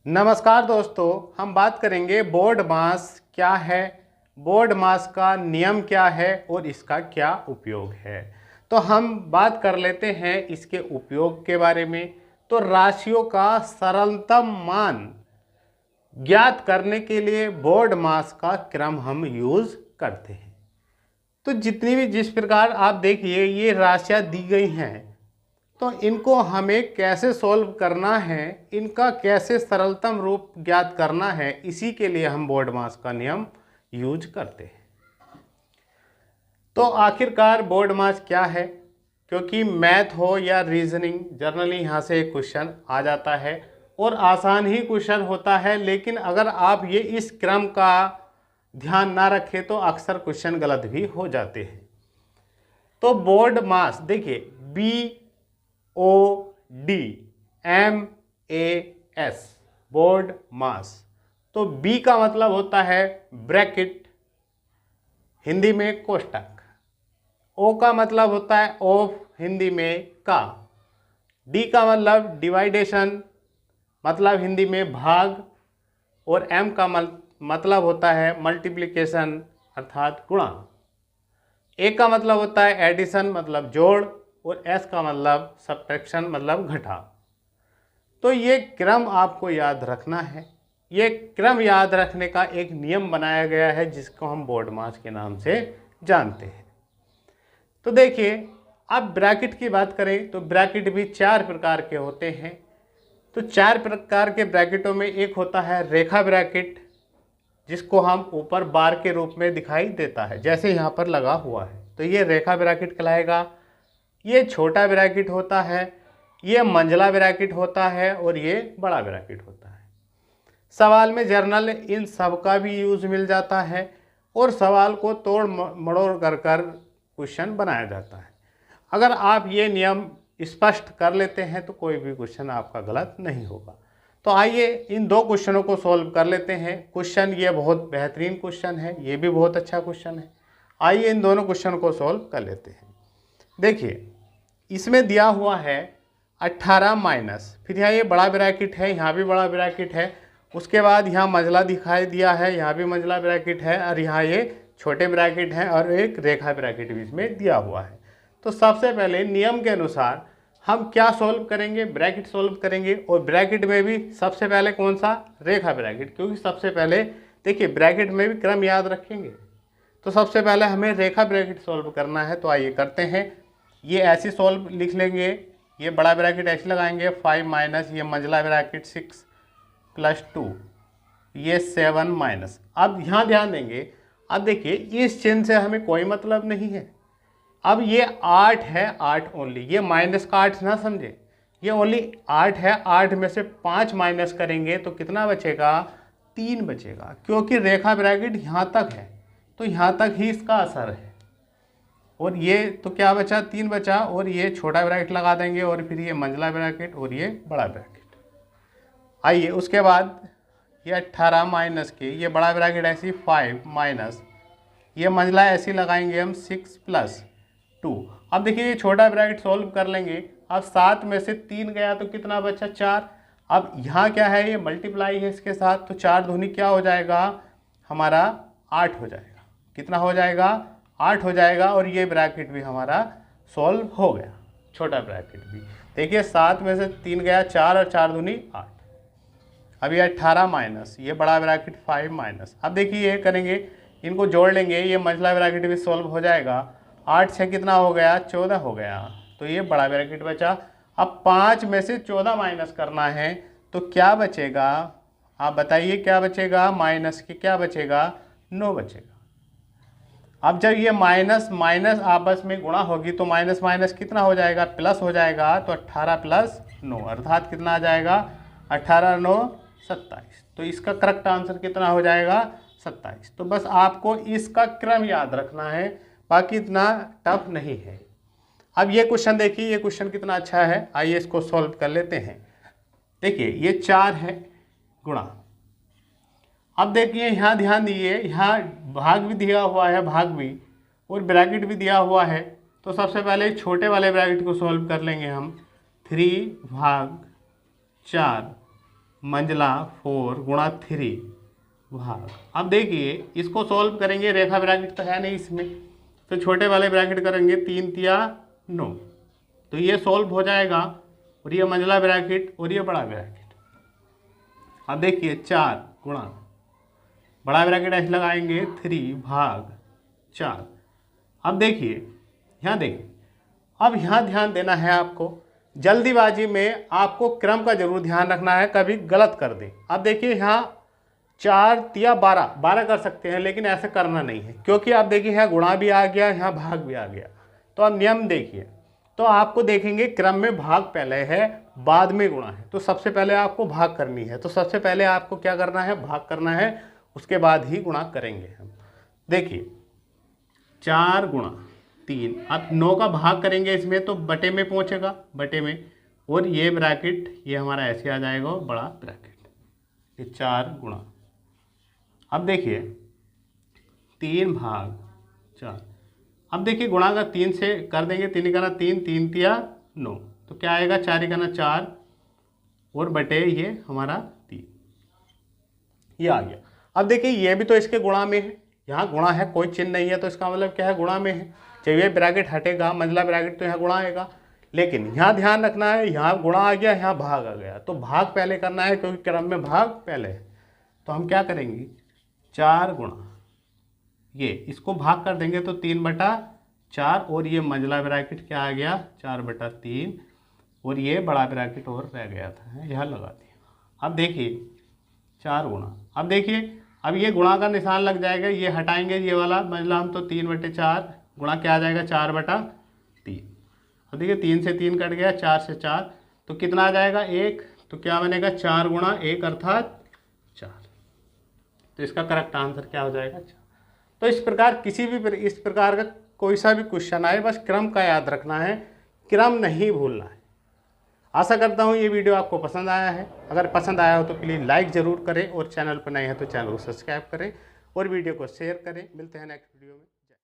नमस्कार दोस्तों, हम बात करेंगे बोर्ड मास क्या है, बोर्ड मास का नियम क्या है और इसका क्या उपयोग है। तो हम बात कर लेते हैं इसके उपयोग के बारे में। तो राशियों का सरलतम मान ज्ञात करने के लिए बोर्ड मास का क्रम हम यूज करते हैं। तो जितनी भी जिस प्रकार आप देखिए ये राशियां दी गई हैं, तो इनको हमें कैसे सॉल्व करना है, इनका कैसे सरलतम रूप ज्ञात करना है, इसी के लिए हम बोर्ड मास का नियम यूज करते हैं। तो आखिरकार बोर्ड मास क्या है, क्योंकि मैथ हो या रीजनिंग जनरली यहाँ से एक क्वेश्चन आ जाता है और आसान ही क्वेश्चन होता है, लेकिन अगर आप ये इस क्रम का ध्यान ना रखें तो अक्सर क्वेश्चन गलत भी हो जाते हैं। तो बोर्ड मास देखिए BODMAS बोर्ड मास। तो बी का मतलब होता है ब्रैकेट, हिंदी में कोष्टक। ओ का मतलब होता है ऑफ, हिंदी में का। डी का मतलब डिवाइडेशन, मतलब हिंदी में भाग। और एम का मतलब होता है मल्टीप्लिकेशन अर्थात गुणा। ए का मतलब होता है एडिशन मतलब जोड़। और एस का मतलब सब्ट्रैक्शन मतलब घटा। तो ये क्रम आपको याद रखना है। ये क्रम याद रखने का एक नियम बनाया गया है जिसको हम बोर्ड मास के नाम से जानते हैं। तो देखिए, अब ब्रैकेट की बात करें तो ब्रैकेट भी 4 प्रकार के होते हैं। तो 4 प्रकार के ब्रैकेटों में एक होता है रेखा ब्रैकेट, जिसको हम ऊपर बार के रूप में दिखाई देता है, जैसे यहाँ पर लगा हुआ है, तो ये रेखा ब्रैकेट कहलाएगा। ये छोटा ब्रैकेट होता है, ये मंझला ब्रैकेट होता है और ये बड़ा ब्रैकेट होता है। सवाल में जर्नल इन सब का भी यूज मिल जाता है और सवाल को तोड़ मड़ोड़ कर क्वेश्चन बनाया जाता है। अगर आप ये नियम स्पष्ट कर लेते हैं तो कोई भी क्वेश्चन आपका गलत नहीं होगा। तो आइए इन 2 क्वेश्चनों को सॉल्व कर लेते हैं। क्वेश्चन ये बहुत बेहतरीन क्वेश्चन है, ये भी बहुत अच्छा क्वेश्चन है। आइए इन दोनों क्वेश्चन को सॉल्व कर लेते हैं। देखिए, इसमें दिया हुआ है 18 माइनस, फिर यहाँ ये बड़ा ब्रैकेट है, यहाँ भी बड़ा ब्रैकेट है, उसके बाद यहाँ मंझला दिखाई दिया है, यहाँ भी मंझला ब्रैकेट है, और यहाँ ये छोटे ब्रैकेट हैं और एक रेखा ब्रैकेट बीच में दिया हुआ है। तो सबसे पहले नियम के अनुसार हम क्या सॉल्व करेंगे, ब्रैकेट सॉल्व करेंगे। और ब्रैकेट में भी सबसे पहले कौन सा, रेखा ब्रैकेट, क्योंकि सबसे पहले देखिए ब्रैकेट में भी क्रम याद रखेंगे। तो सबसे पहले हमें रेखा ब्रैकेट सॉल्व करना है। तो आइए करते हैं। ये ऐसे सॉल्व लिख लेंगे, ये बड़ा ब्रैकेट ऐसे लगाएंगे 5 माइनस, ये मंझला ब्रैकेट 6 + 2, ये 7 माइनस। अब यहाँ ध्यान देंगे, अब देखिए इस चिन्ह से हमें कोई मतलब नहीं है। अब ये 8 है, 8 ओनली, ये माइनस का 8 ना समझे, ये ओनली 8 है। 8 में से 5 माइनस करेंगे तो कितना बचेगा, 3 बचेगा, क्योंकि रेखा ब्रैकेट यहाँ तक है तो यहाँ तक ही इसका असर है। और ये तो क्या बचा, 3 बचा, और ये छोटा ब्रैकेट लगा देंगे और फिर ये मंझला ब्रैकेट और ये बड़ा ब्रैकेट। आइए उसके बाद ये 18 माइनस के, ये बड़ा ब्रैकेट ऐसी 5 माइनस, ये मंझला ऐसी लगाएंगे हम 6 + 2। अब देखिए ये छोटा ब्रैकेट सॉल्व कर लेंगे। अब 7 में से 3 गया तो कितना बचा, 4। अब यहाँ क्या है, ये मल्टीप्लाई है इसके साथ, तो 4 दूनी क्या हो जाएगा हमारा, 8 हो जाएगा। कितना हो जाएगा, 8 हो जाएगा। और ये ब्रैकेट भी हमारा सॉल्व हो गया, छोटा ब्रैकेट भी। देखिए 7 में से 3 गया 4 और 4 दूनी 8। अब ये 18 माइनस, ये बड़ा ब्रैकेट 5 माइनस। अब देखिए ये करेंगे, इनको जोड़ लेंगे, ये मंझला ब्रैकेट भी सॉल्व हो जाएगा। 8 से कितना हो गया, 14 हो गया, तो ये बड़ा ब्रैकेट बचा। अब 5 में से 14 माइनस करना है तो क्या बचेगा, आप बताइए क्या बचेगा, माइनस के क्या बचेगा, 9 बचेगा। अब जब ये माइनस माइनस आपस में गुणा होगी तो माइनस माइनस कितना हो जाएगा, प्लस हो जाएगा। तो 18 + 9 अर्थात कितना आ जाएगा, 18 9 27। तो इसका करेक्ट आंसर कितना हो जाएगा, 27। तो बस आपको इसका क्रम याद रखना है, बाकी इतना टफ नहीं है। अब ये क्वेश्चन देखिए, ये क्वेश्चन कितना अच्छा है। आइए इसको सॉल्व कर लेते हैं। देखिए ये 4 है गुणा। अब देखिए यहाँ ध्यान दीजिए, यहाँ भाग भी दिया हुआ है, भाग भी, और ब्रैकेट भी दिया हुआ है। तो सबसे पहले छोटे वाले ब्रैकेट को सॉल्व कर लेंगे हम। 3/4 मंजिला 4 गुणा 3 भाग। अब देखिए इसको सॉल्व करेंगे, रेखा ब्रैकेट तो है नहीं इसमें, तो छोटे वाले ब्रैकेट करेंगे 3 तिया 9, तो ये सॉल्व हो जाएगा। और ये मंजिला ब्रैकेट और ये बड़ा ब्रैकेट। अब देखिए 4 गुणा बड़ा ब्रैकेट ऐसे लगाएंगे 3 भाग 4। अब देखिए यहाँ देखिए, अब यहाँ ध्यान देना है आपको, जल्दीबाजी में आपको क्रम का जरूर ध्यान रखना है, कभी गलत कर दें। अब देखिए यहाँ 4 तिया 12 कर सकते हैं, लेकिन ऐसे करना नहीं है, क्योंकि आप देखिए यहाँ गुणा भी आ गया, यहाँ भाग भी आ गया। तो अब नियम देखिए, तो आपको देखेंगे क्रम में भाग पहले है, बाद में गुणा है, तो सबसे पहले आपको भाग करनी है। तो सबसे पहले आपको क्या करना है, भाग करना है, उसके बाद ही गुणा करेंगे हम। देखिए 4 गुणा 3, अब 9 का भाग करेंगे इसमें तो बटे में पहुंचेगा, बटे में, और ये ब्रैकेट ये हमारा ऐसे आ जाएगा बड़ा ब्रैकेट, ये 4 गुणा। अब देखिए 3 भाग 4। अब देखिए गुणा का 3 से कर देंगे, 3 का ना 3, 3 तिया 9, तो क्या आएगा 4 का ना 4 और बटे ये हमारा 3, ये आ गया। अब देखिए ये भी तो इसके गुणा में है, यहाँ गुणा है, कोई चिन्ह नहीं है, तो इसका मतलब क्या है, गुणा में है। जब ये ब्रैकेट हटेगा मंजिला ब्रैकेट तो यहाँ गुणा आएगा, लेकिन यहाँ ध्यान रखना है, यहाँ गुणा आ गया, यहाँ भाग आ गया, तो भाग पहले करना है, क्योंकि क्रम में भाग पहले है। तो हम क्या करेंगे 4 गुणा ये, इसको भाग कर देंगे तो 3/4, और ये मंजिला ब्रैकेट क्या आ गया 4/3, और ये बड़ा ब्रैकेट और रह गया था, यह लगा दिया। अब देखिए 4 गुणा, अब देखिए अब ये गुणा का निशान लग जाएगा, ये हटाएंगे ये वाला मंजिला हम, तो 3/4 गुणा क्या आ जाएगा 4/3। अब देखिए 3 से 3 कट गया, 4 से 4, तो कितना आ जाएगा 1, तो क्या बनेगा 4 गुणा 1 अर्थात 4। तो इसका करेक्ट आंसर क्या हो जाएगा 4। तो इस प्रकार किसी भी इस प्रकार का कोई सा भी क्वेश्चन आए, बस क्रम का याद रखना है, क्रम नहीं भूलना है। आशा करता हूँ ये वीडियो आपको पसंद आया है। अगर पसंद आया हो तो प्लीज़ लाइक ज़रूर करें, और चैनल पर नए हैं तो चैनल को सब्सक्राइब करें और वीडियो को शेयर करें। मिलते हैं नेक्स्ट वीडियो में।